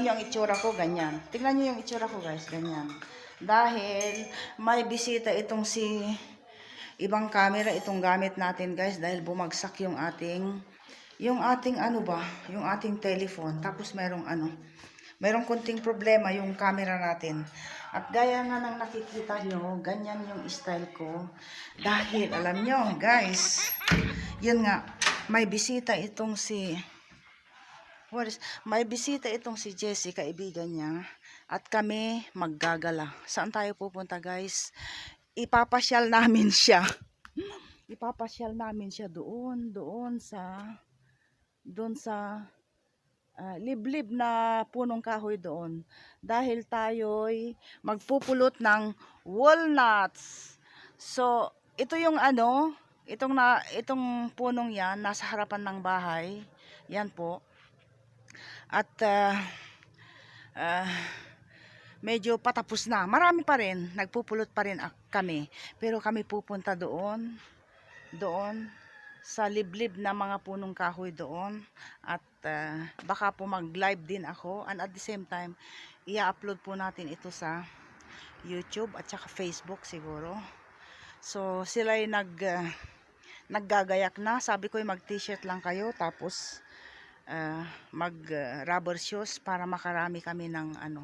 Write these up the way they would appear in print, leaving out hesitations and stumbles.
lang yung itsura ko, ganyan. Tingnan nyo yung itsura ko guys, ganyan. Dahil may bisita itong si ibang camera itong gamit natin guys dahil bumagsak yung ating ano ba, yung ating telephone. Tapos merong kunting problema yung camera natin. At gaya nga ng nakikita nyo, ganyan yung style ko. Dahil alam nyo guys, yun nga, may bisita itong si Jessie, kaibigan niya. At kami maggagala. Saan tayo pupunta guys? Ipapasyal namin siya. Ipapasyal namin siya doon sa liblib na punong kahoy doon. Dahil tayo'y magpupulot ng walnuts. So, ito yung itong punong yan, nasa harapan ng bahay. Yan po. At medyo patapos na. Marami pa rin. Nagpupulot pa rin kami. Pero kami pupunta doon sa liblib na mga punong kahoy doon. At baka po mag-live din ako. And at the same time, i-upload po natin ito sa YouTube at saka Facebook siguro. So, sila'y naggagayak na. Sabi ko mag-t-shirt lang kayo. Tapos, mag-rubber shoes para makarami kami ng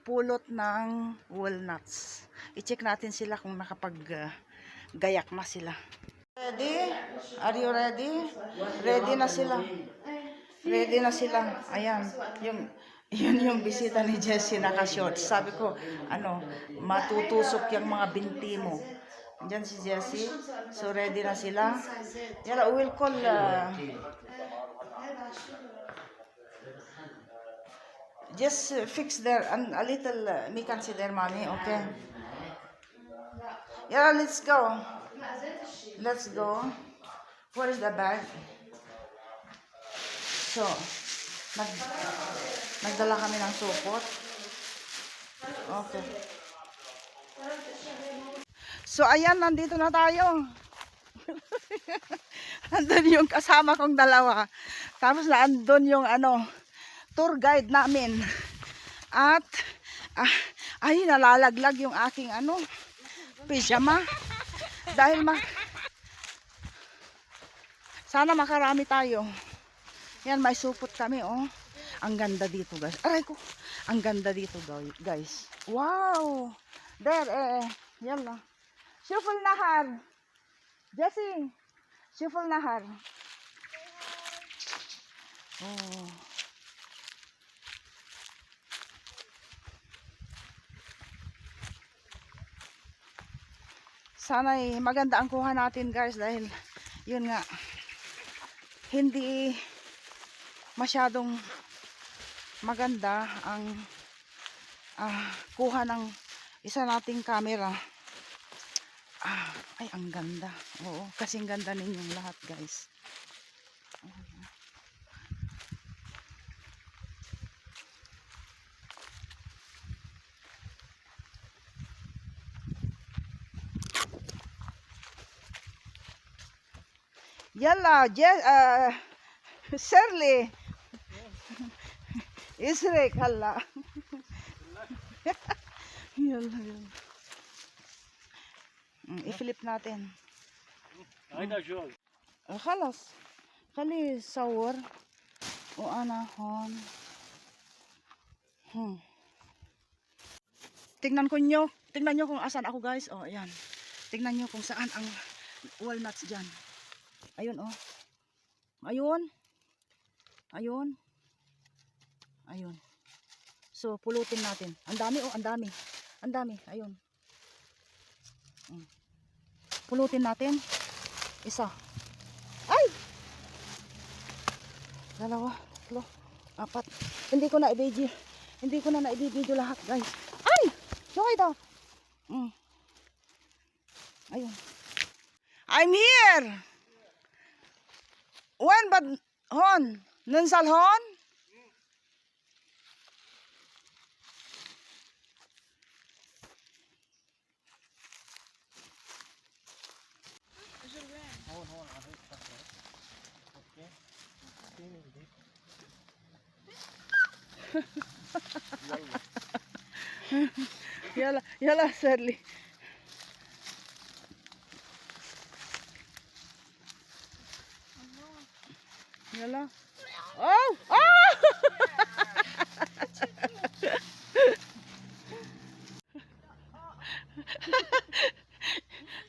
pulot ng walnuts. I-check natin sila kung nakapag-gayak na sila. Ready? Are you ready? Ready na sila. Ready na sila. Ayan. Yun yung bisita ni Jessie naka-shorts. Sabi ko, matutusok yung mga binti mo. Diyan si Jessie. So, ready na sila. Yala, we'll call... just fix there and a little me consider mommy, okay? Yeah, let's go. Let's go. Where is the bag? So, nagdala kami ng supot. Okay. So, ayan, nandito na tayo. Andun yung kasama kong dalawa. Tapos na andun yung tour guide namin. At ay nalalaglag yung aking pijama. Dahil sana makarami tayo. Yan, may supot kami Ang ganda dito guys. Aray ko. Ang ganda dito guys. Wow. There yalla. Shuful nahar. Jessie. Shuful nahar. Oh. Sana'y maganda ang kuha natin guys dahil yun nga hindi masyadong maganda ang kuha ng isa nating camera. Ay ang ganda. Oo, kasing ganda ninyong lahat guys. Yalla, Shirley. Isrek, hala. Yalla. I-flip natin. Khalas. Khali sawar. O anahon. Tingnan nyo kung asan ako guys. Oh, ayan. Tingnan nyo kung saan ang walnuts dyan. Ayun ayun. So pulutin natin. Ang dami ang dami. Ayun. Pulutin natin. Isa. Ay! Dalawa, tatlo, apat. Hindi ko na i-video lahat guys. Ay! Okay daw. Ayun. I'm here. When but hon? Nunsal hon? Yala, yala, Shirley. Yala. Oh! Oh!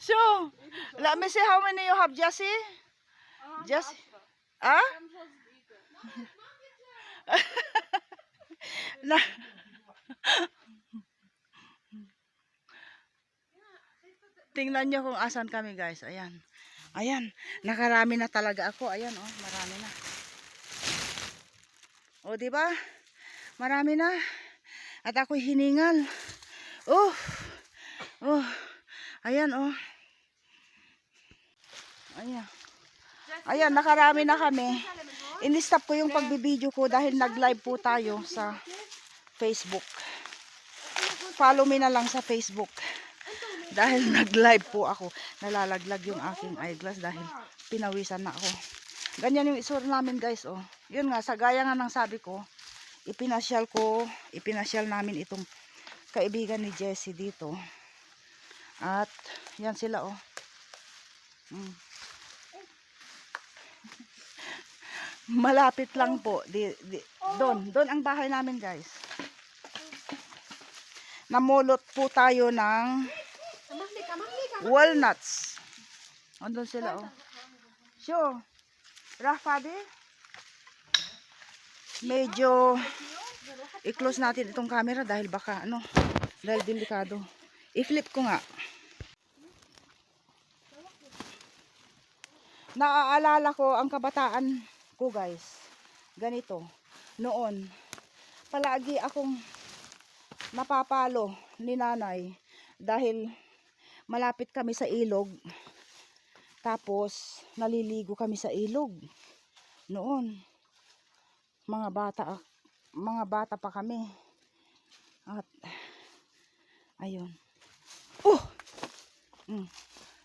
So, let me see how many you have, Jessie. Jessie. Ah? Na, tingnan nyo kung asan kami, guys. Ayan. Ayan. Nakarami na talaga ako. Ayan, oh. Marami na. O, di ba? Marami na. At ako'y hiningal. Oh. Oh. Ayan, oh. Ayan. Ayan, nakarami na kami. In-stop ko yung pagbibideo ko dahil nag-live po tayo sa Facebook. Follow me na lang sa Facebook. Dahil nag-live po ako. Nalalaglag yung aking eyeglass dahil pinawisan na ako. Ganyan yung isura namin, guys, oh. Yun nga, sa gaya nga ng sabi ko, ipinasyal namin itong kaibigan ni Jessie dito. At yan sila, oh. Malapit lang po. Doon ang bahay namin, guys. Namulot po tayo ng walnuts. Andun sila, oh. So, Rafa, medyo i-close natin itong camera dahil baka, dahil delikado. I-flip ko nga. Naaalala ko ang kabataan ko, guys. Ganito. Noon, palagi akong napapalo ni nanay dahil malapit kami sa ilog. Tapos, naliligo kami sa ilog. Noon, mga bata pa kami. At, ayun.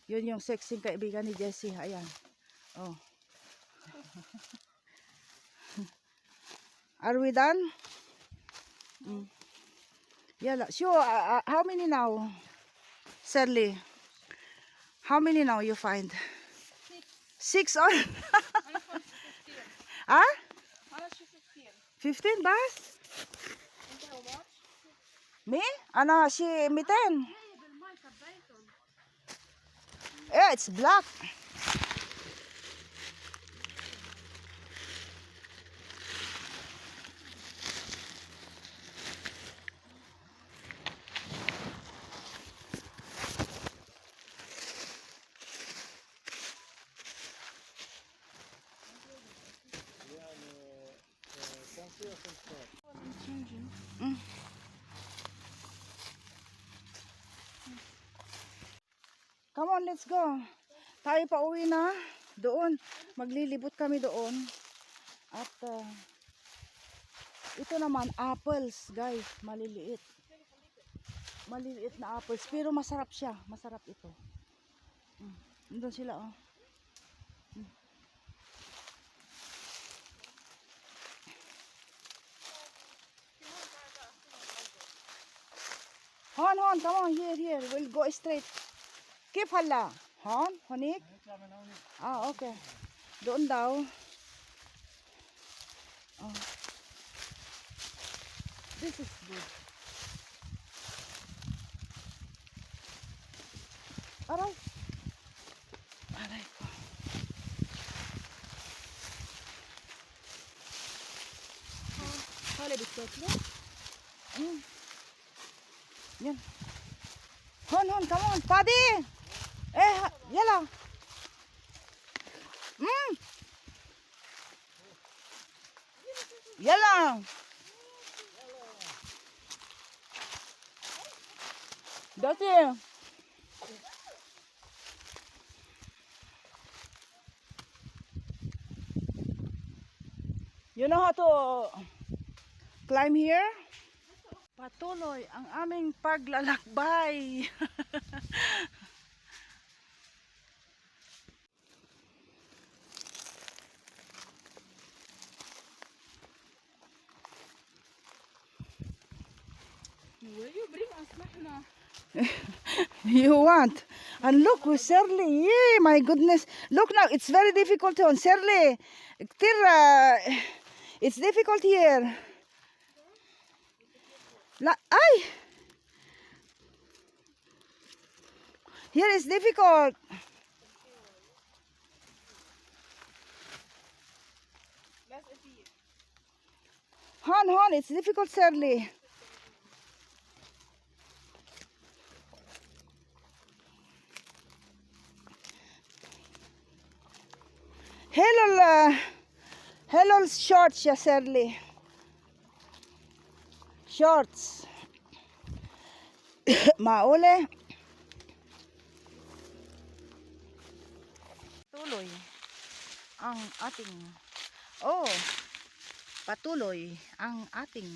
Yun yung sexy kaibigan ni Jessie. Ayan. Oh. Are we done? Yeah. Sure. How many now? Shirley. How many now you find? 6 on? Ah? 15 bas? Me? Ano, si miten? Yeah, it's black. Come on, let's go. Tayo pa uwi na. Doon. Maglilibot kami doon. At ito naman, apples, guys. Maliliit. Maliliit na apples. Pero masarap siya. Masarap ito. Doon sila, oh. Hon, come on, here. We'll go straight. Keep hala. Hon, Honik? Ah, okay. Doon daw. Oh. This is good. Aray. Aray ko. Hala, biskot mo? Yan. Hon, come on, Paddy! Yala. Yala. Dati. You know how to climb here? Patuloy ang aming paglalakbay. Will you bring You want. And look with Shirley. Yeah, my goodness. Look now, it's very difficult on Shirley. It's difficult here. Ay! Here is difficult. Hon, it's difficult, Shirley. Hello, shorts, ya, Shirley. Shorts. Maule. Tuloy ang ating patuloy ang ating